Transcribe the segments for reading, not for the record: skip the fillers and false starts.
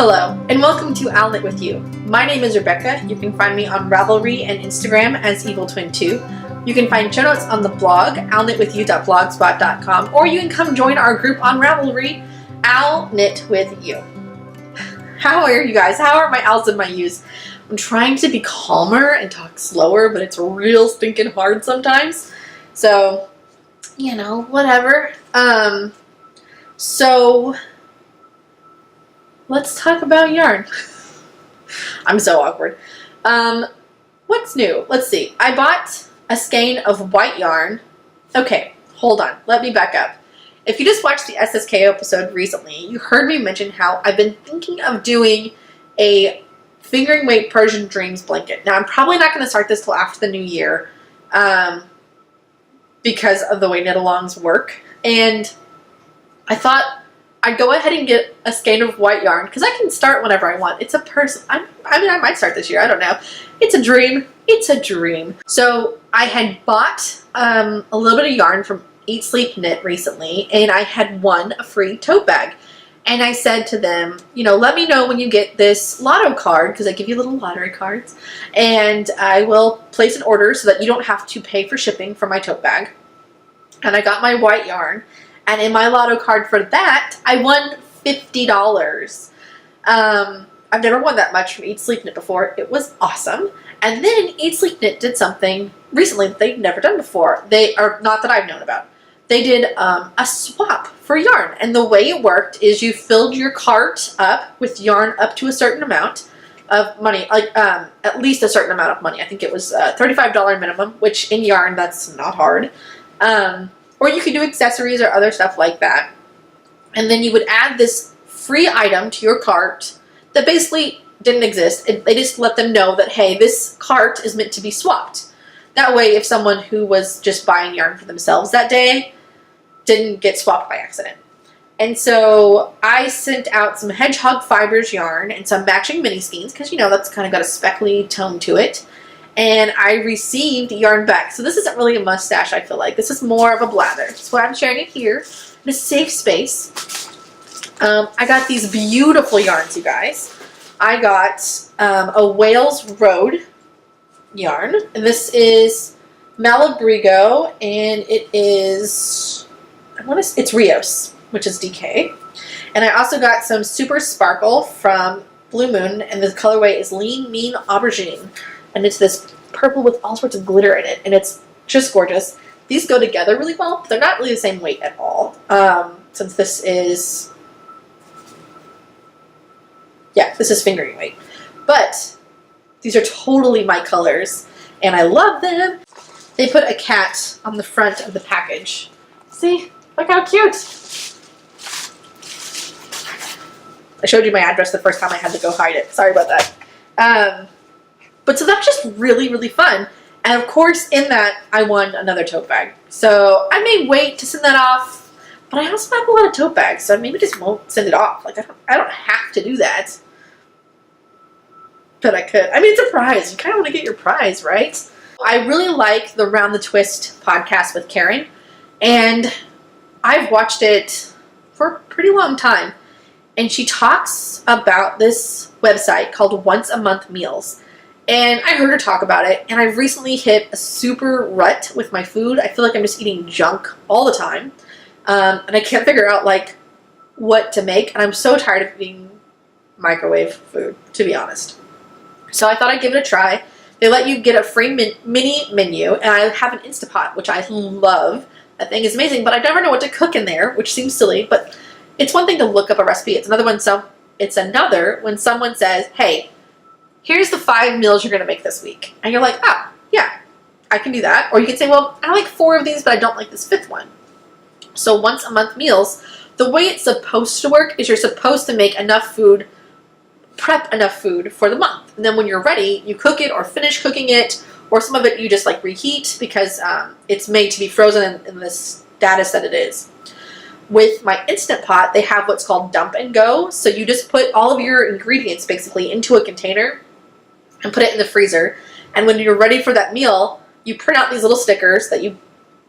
Hello, and welcome to I'll Knit With You. My name is Rebecca. You can find me on Ravelry and Instagram as EvilTwin2. You can find show notes on the blog, illknitwithyou.blogspot.com, or you can come join our group on Ravelry, I'll Knit With You. How are you guys? How are my owls and my yous? I'm trying to be calmer and talk slower, but it's real stinking hard sometimes. So, you know, whatever. So let's talk about yarn. I'm so awkward. What's new? Let's see. I bought a skein of white yarn. Okay, hold on. Let me back up. If you just watched the SSK episode recently, you heard me mention how I've been thinking of doing a fingering weight Persian Dreams blanket. Now, I'm probably not going to start this till after the new year because of the way knit-alongs work. And I thought I'd go ahead and get a skein of white yarn because I can start whenever I want. It's a I might start this year. I don't know. It's a dream. It's a dream. So I had bought a little bit of yarn from Eat Sleep Knit recently, and I had won a free tote bag. And I said to them, you know, let me know when you get this lotto card, because I give you little lottery cards, and I will place an order so that you don't have to pay for shipping for my tote bag. And I got my white yarn, and in my lotto card for that, I won $50. I've never won that much from Eat Sleep Knit before. It was awesome. And then Eat Sleep Knit did something recently that they've never done before. Not that I've known about. They did a swap for yarn, and the way it worked is you filled your cart up with yarn up to a certain amount of money, like at least a certain amount of money. I think it was $35 minimum, which in yarn, that's not hard. Or you could do accessories or other stuff like that. And then you would add this free item to your cart that basically didn't exist. They just let them know that, hey, this cart is meant to be swapped. That way, if someone who was just buying yarn for themselves that day didn't get swapped by accident. And so I sent out some Hedgehog Fibers yarn and some matching mini skeins, because, you know, that's kind of got a speckly tone to it. And I received yarn back. So this isn't really a mustache, I feel like. This is more of a blather. So I'm sharing it here in a safe space. I got these beautiful yarns, you guys. I got a Wales Road yarn. And this is Malabrigo, and it is, it's Rios, which is DK. And I also got some Super Sparkle from Blue Moon, and the colorway is Lean Mean Aubergine. And it's this purple with all sorts of glitter in it, and it's just gorgeous. These go together really well, but they're not really the same weight at all. Since this is, this is fingering weight. But these are totally my colors, and I love them. They put a cat on the front of the package. See? Look how cute! I showed you my address the first time I had to go hide it. Sorry about that. But so that's just really, really fun. And of course, in that, I won another tote bag. So I may wait to send that off, but I also have a lot of tote bags, so I maybe just won't send it off. Like, I don't have to do that. But I could. I mean, it's a prize. You kind of want to get your prize, right? I really like the Round the Twist podcast with Karen, and I've watched it for a pretty long time. And she talks about this website called Once a Month Meals. And I heard her talk about it, and I've recently hit a super rut with my food. I feel like I'm just eating junk all the time. And I can't figure out, like, what to make. And I'm so tired of eating microwave food, to be honest. So I thought I'd give it a try. They let you get a free mini menu, and I have an Instapot, which I love. That thing is amazing, but I never know what to cook in there, which seems silly. But it's one thing to look up a recipe. It's another when someone says, hey, here's the 5 meals you're going to make this week. And you're like, oh, yeah, I can do that. Or you can say, well, I like 4 of these, but I don't like this 5th one. So once a month meals, the way it's supposed to work is you're supposed to make enough food, prep enough food for the month. And then when you're ready, you cook it or finish cooking it, or some of it you just like reheat because it's made to be frozen in the status that it is. With my Instant Pot, they have what's called Dump and Go. So you just put all of your ingredients basically into a container and put it in the freezer. And when you're ready for that meal, you print out these little stickers that you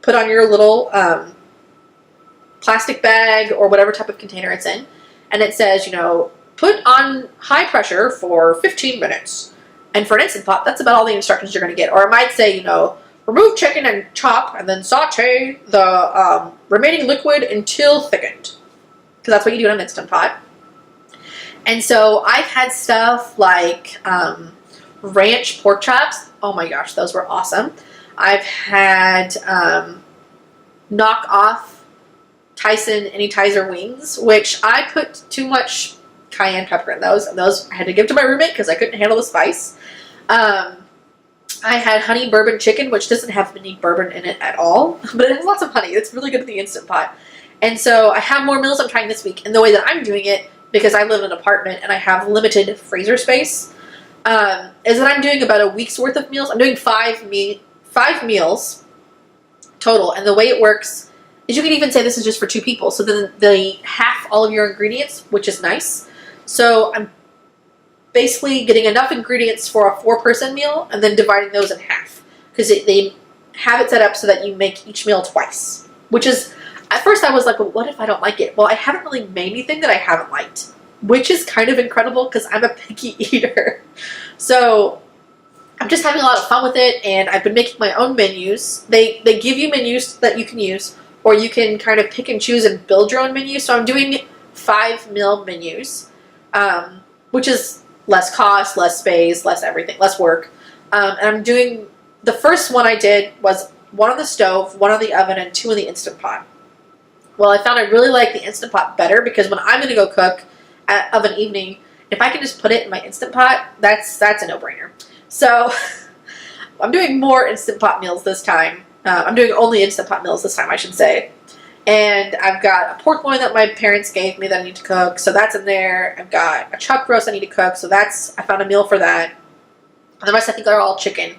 put on your little plastic bag or whatever type of container it's in. And it says, you know, put on high pressure for 15 minutes. And for an Instant Pot, that's about all the instructions you're going to get. Or it might say, you know, remove chicken and chop, and then saute the remaining liquid until thickened. Because that's what you do in an Instant Pot. And so I've had stuff like ranch pork chops. Oh my gosh, those were awesome. I've had knockoff Tyson Anytizer wings, which I put too much cayenne pepper in those, and those I had to give to my roommate because I couldn't handle the spice. I had honey bourbon chicken, which doesn't have any bourbon in it at all, but it has lots of honey. It's really good in the Instant Pot. And so I have more meals I'm trying this week, and the way that I'm doing it, because I live in an apartment and I have limited freezer space, is that I'm doing about a week's worth of meals. I'm doing five meals total, and the way it works is you can even say this is just for 2 people, so then they half all of your ingredients, which is nice. So I'm basically getting enough ingredients for a 4-person meal and then dividing those in half, because they have it set up so that you make each meal twice, which is, at first I was like, well, what if I don't like it? Well, I haven't really made anything that I haven't liked, which is kind of incredible because I'm a picky eater. So I'm just having a lot of fun with it, and I've been making my own menus. They give you menus that you can use, or you can kind of pick and choose and build your own menu. So I'm doing 5-meal menus, which is less cost, less space, less everything, less work. And I'm doing, the first one I did was 1 on the stove, 1 on the oven, and 2 in the Instant Pot. Well, I found I really like the Instant Pot better because when I'm going to go cook of an evening, if I can just put it in my Instant Pot, that's a no-brainer. So I'm doing more Instant Pot meals this time. I'm doing only Instant Pot meals this time, I should say. And I've got a pork loin that my parents gave me that I need to cook, so that's in there. I've got a chuck roast I need to cook, so I found a meal for that. And the rest I think are all chicken.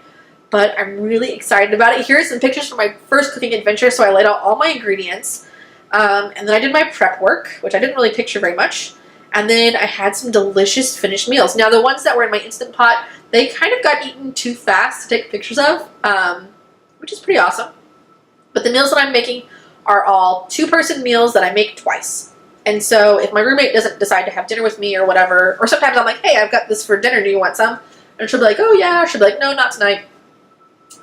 But I'm really excited about it. Here are some pictures from my first cooking adventure. So I laid out all my ingredients. And then I did my prep work, which I didn't really picture very much. And then I had some delicious finished meals. Now, the ones that were in my Instant Pot, they kind of got eaten too fast to take pictures of, which is pretty awesome. But the meals that I'm making are all 2-person meals that I make twice. And so if my roommate doesn't decide to have dinner with me or whatever, or sometimes I'm like, hey, I've got this for dinner, do you want some? And she'll be like, oh yeah. She'll be like, no, not tonight.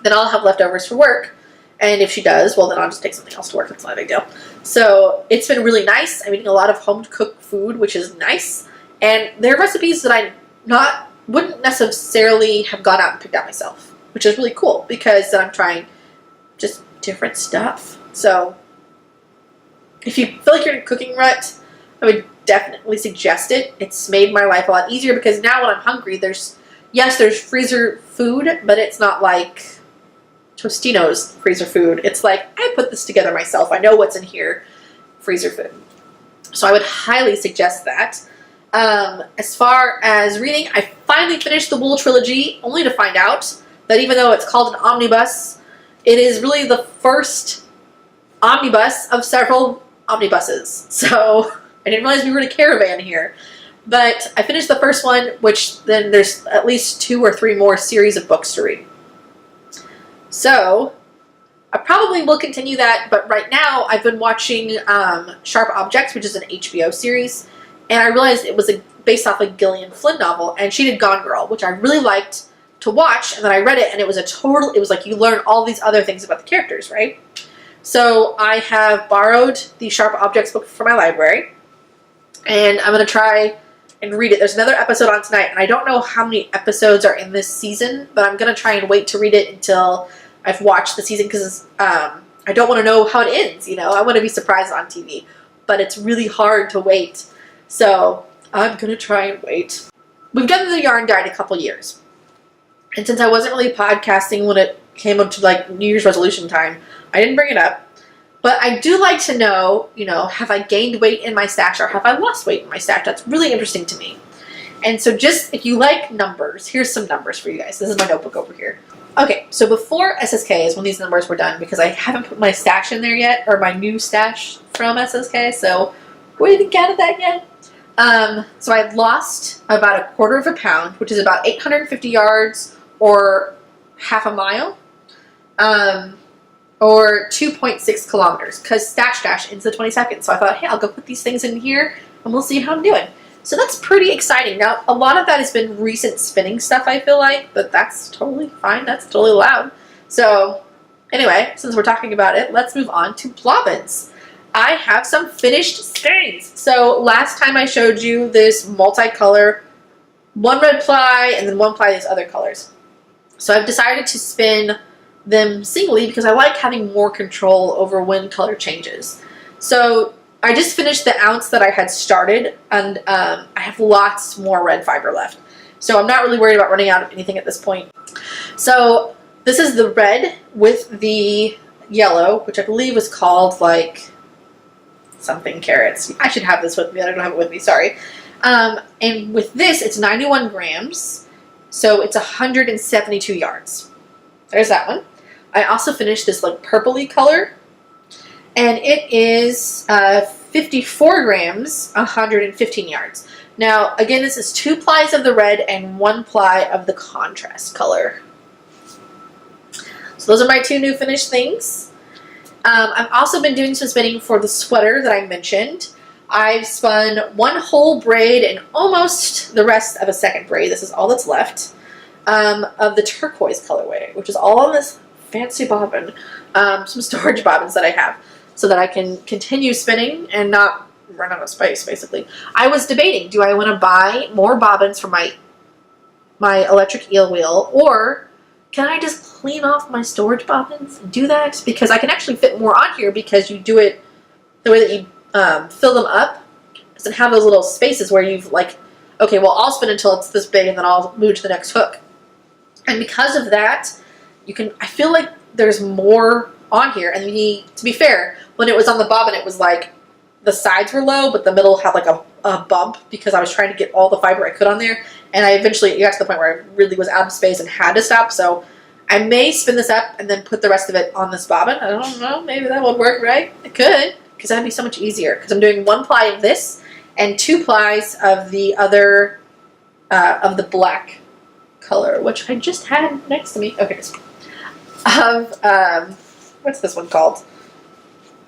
Then I'll have leftovers for work. And if she does, well, then I'll just take something else to work. It's not a big deal. So it's been really nice. I'm eating a lot of home-cooked food, which is nice. And they're recipes that I wouldn't necessarily have gone out and picked out myself, which is really cool because then I'm trying just different stuff. So if you feel like you're in a cooking rut, I would definitely suggest it. It's made my life a lot easier because now when I'm hungry, there's freezer food, but it's not like Tostino's freezer food. It's like, I put this together myself. I know what's in here, freezer food. So I would highly suggest that. As far as reading, I finally finished the Wool trilogy, only to find out that even though it's called an omnibus, it is really the first omnibus of several omnibuses. So I didn't realize we were in a caravan here. But I finished the first one, which then there's at least 2 or 3 more series of books to read. So I probably will continue that, but right now I've been watching Sharp Objects, which is an HBO series, and I realized it was based off a Gillian Flynn novel, and she did Gone Girl, which I really liked to watch, and then I read it, and it was like you learn all these other things about the characters, right? So I have borrowed the Sharp Objects book from my library, and I'm going to try and read it. There's another episode on tonight, and I don't know how many episodes are in this season, but I'm going to try and wait to read it until I've watched the season because I don't want to know how it ends, you know. I want to be surprised on TV, but it's really hard to wait. So I'm going to try and wait. We've done the yarn diet a couple years, and since I wasn't really podcasting when it came up to like New Year's resolution time, I didn't bring it up. But I do like to know, you know, have I gained weight in my stash or have I lost weight in my stash? That's really interesting to me. And so just, if you like numbers, here's some numbers for you guys. This is my notebook over here. Okay, so before SSK is when these numbers were done because I haven't put my stash in there yet, or my new stash from SSK, so we haven't counted that yet. So I lost about 1/4 pound, which is about 850 yards or half a mile. Or 2.6 kilometers, because Stash Dash ends the 22nd. So I thought, hey, I'll go put these things in here, and we'll see how I'm doing. So that's pretty exciting. Now, a lot of that has been recent spinning stuff, I feel like, but that's totally fine. That's totally allowed. So anyway, since we're talking about it, let's move on to bobbins. I have some finished skeins. So last time I showed you this multicolor, one red ply and then one ply these other colors. So I've decided to spin them singly because I like having more control over when color changes. So I just finished the ounce that I had started, and I have lots more red fiber left. So I'm not really worried about running out of anything at this point. So this is the red with the yellow, which I believe was called like something carrots. I should have this with me. I don't have it with me, sorry. And with this, it's 91 grams. So it's 172 yards. There's that one. I also finished this like purpley color. And it is 54 grams, 115 yards. Now, again, this is 2 plies of the red and 1 ply of the contrast color. So those are my 2 new finished things. I've also been doing some spinning for the sweater that I mentioned. I've spun 1 whole braid and almost the rest of a second braid. This is all that's left of the turquoise colorway, which is all on this fancy bobbin. Some storage bobbins that I have, so that I can continue spinning and not run out of space, basically. I was debating, do I want to buy more bobbins for my electric eel wheel, or can I just clean off my storage bobbins and do that? Because I can actually fit more on here because you do it the way that you fill them up. It doesn't have those little spaces where you've like, okay, well, I'll spin until it's this big and then I'll move to the next hook. And because of that, you can, I feel like there's more on here, and to be fair, when it was on the bobbin, it was like the sides were low, but the middle had like a bump because I was trying to get all the fiber I could on there, and I eventually got to the point where I really was out of space and had to stop. So I may spin this up and then put the rest of it on this bobbin. I don't know, maybe that would work, right? It could, because that'd be so much easier, because I'm doing 1 ply of this and 2 plies of the other of the black color, which I just had next to me. Okay, what's this one called?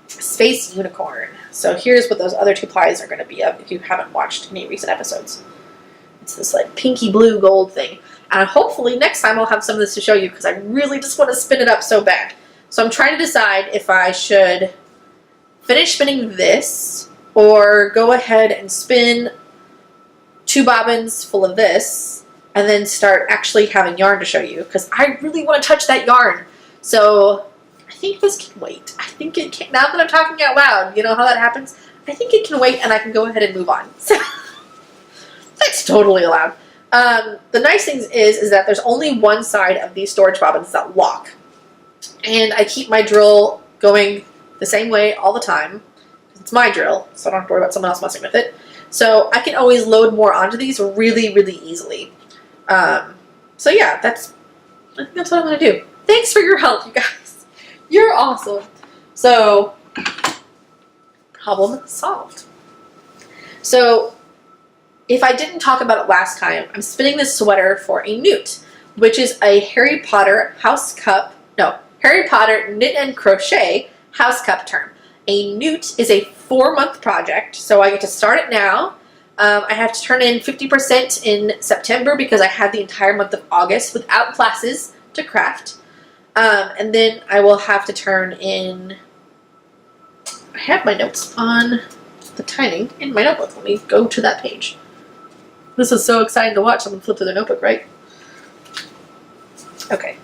Space Unicorn. So here's what those other 2 plies are going to be of if you haven't watched any recent episodes. It's this like pinky blue gold thing. And hopefully next time I'll have some of this to show you, because I really just want to spin it up so bad. So I'm trying to decide if I should finish spinning this or go ahead and spin 2 bobbins full of this and then start actually having yarn to show you, because I really want to touch that yarn. So I think this can wait. I think it can, now that I'm talking out loud, you know how that happens? I think it can wait and I can go ahead and move on. So that's totally allowed. The nice thing is that there's only one side of these storage bobbins that lock. And I keep my drill going the same way all the time. It's my drill, so I don't have to worry about someone else messing with it. So I can always load more onto these really, really easily. So yeah, I think that's what I'm going to do. Thanks for your help, you guys. You're awesome. So, problem solved. So, if I didn't talk about it last time, I'm spinning this sweater for a newt, which is a Harry Potter Harry Potter knit and crochet house cup term. A newt is a 4-month project, so I get to start it now. I have to turn in 50% in September because I had the entire month of August without classes to craft. And then I will have to turn in, I have my notes on the timing in my notebook. Let me go to that page. This is so exciting to watch. Someone flip through their notebook, right? Okay.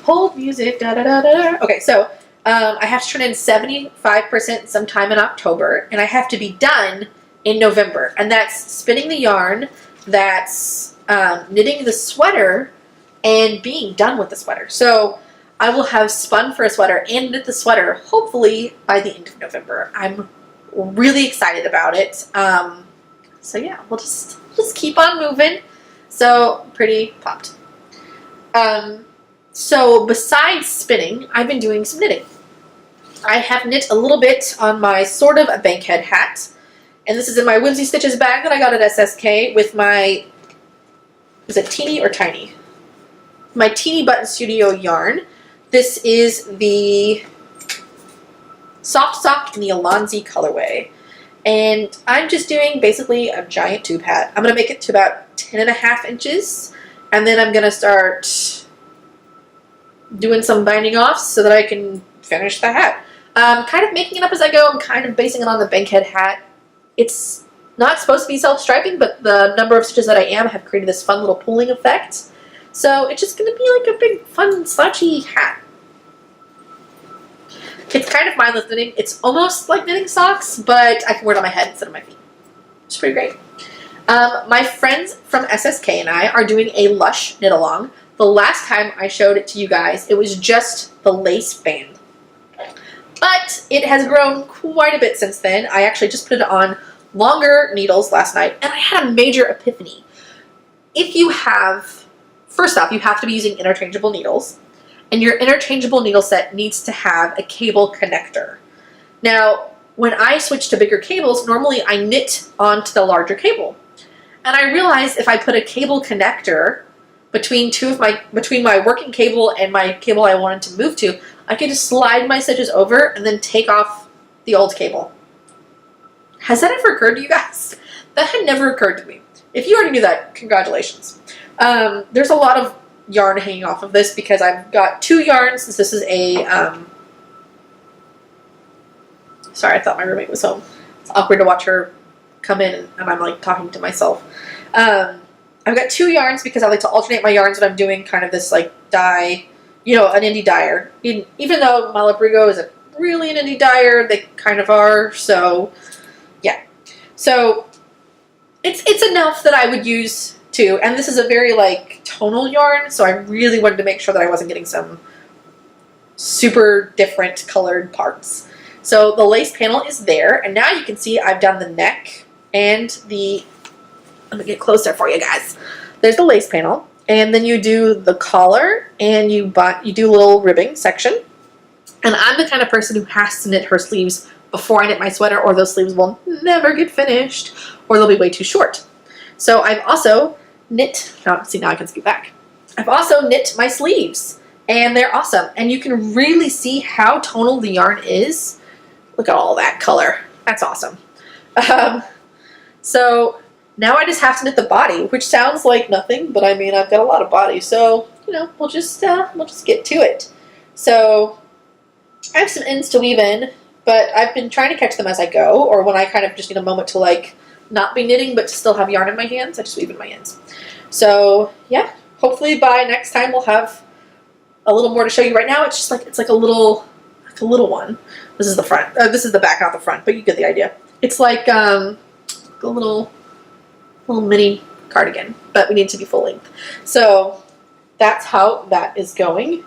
Hold music, da da da da. Okay, so I have to turn in 75% sometime in October, and I have to be done in November. And that's spinning the yarn, that's knitting the sweater, and being done with the sweater. So I will have spun for a sweater and knit the sweater hopefully by the end of November. I'm really excited about it. So yeah, we'll just keep on moving. So pretty pumped. So besides spinning, I've been doing some knitting. I have knit a little bit on my sort of a bankhead hat. And this is in my Whimsy Stitches bag that I got at SSK with my, is it teeny or tiny? My Teeny Button Studio yarn. This is the Soft Sock in the Alonzi colorway. And I'm just doing basically a giant tube hat. I'm going to make it to about 10.5 inches. And then I'm going to start doing some binding offs so that I can finish the hat. Kind of making it up as I go. I'm kind of basing it on the bankhead hat. It's not supposed to be self-striping, but the number of stitches that I am have created this fun little pulling effect. So it's just going to be like a big, fun, slouchy hat. It's kind of mindless knitting. It's almost like knitting socks, but I can wear it on my head instead of my feet. It's pretty great. My friends from SSK and I are doing a Lush knit along. The last time I showed it to you guys, it was just the lace band. But it has grown quite a bit since then. I actually just put it on longer needles last night, and I had a major epiphany. If you have, first off, you have to be using interchangeable needles. And your interchangeable needle set needs to have a cable connector. Now, when I switch to bigger cables, normally I knit onto the larger cable. And I realized if I put a cable connector between my working cable and my cable I wanted to move to, I could just slide my stitches over and then take off the old cable. Has that ever occurred to you guys? That had never occurred to me. If you already knew that, congratulations. There's a lot of yarn hanging off of this because I've got 2 yarns. Since this is a sorry, I thought my roommate was home. It's awkward to watch her come in and I'm like talking to myself. I've got 2 yarns because I like to alternate my yarns when I'm doing kind of this like dye, you know, an indie dyer. Even though Malabrigo isn't really an indie dyer, they kind of are. So yeah, so it's enough that I would use 2, and this is a very like tonal yarn, so I really wanted to make sure that I wasn't getting some super different colored parts. So the lace panel is there, and now you can see I've done the neck and the, let me get closer for you guys. There's the lace panel, and then you do the collar, and you do a little ribbing section. And I'm the kind of person who has to knit her sleeves before I knit my sweater, or those sleeves will never get finished, or they'll be way too short. So I've also knit, see now I can scoot back. I've also knit my sleeves, and they're awesome. And you can really see how tonal the yarn is. Look at all that color. That's awesome. So now I just have to knit the body, which sounds like nothing, but I mean, I've got a lot of body, so, you know, we'll just get to it. So I have some ends to weave in, but I've been trying to catch them as I go, or when I kind of just need a moment to like not be knitting but to still have yarn in my hands, I just weave in my ends. So yeah, hopefully by next time we'll have a little more to show you. Right now it's just like, it's like a little one. This is the front, this is the back, not the front, but you get the idea. It's like a little mini cardigan, but we need to be full length. So that's how that is going.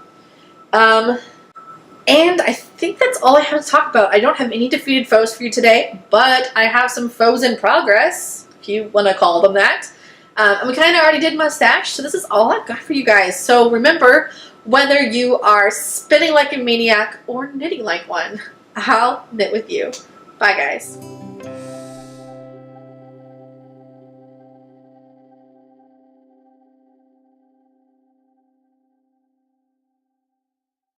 And I think that's all I have to talk about. I don't have any defeated foes for you today, but I have some foes in progress, if you want to call them that. And we kind of already did mustache, so this is all I've got for you guys. So remember, whether you are spinning like a maniac or knitting like one, I'll knit with you. Bye, guys.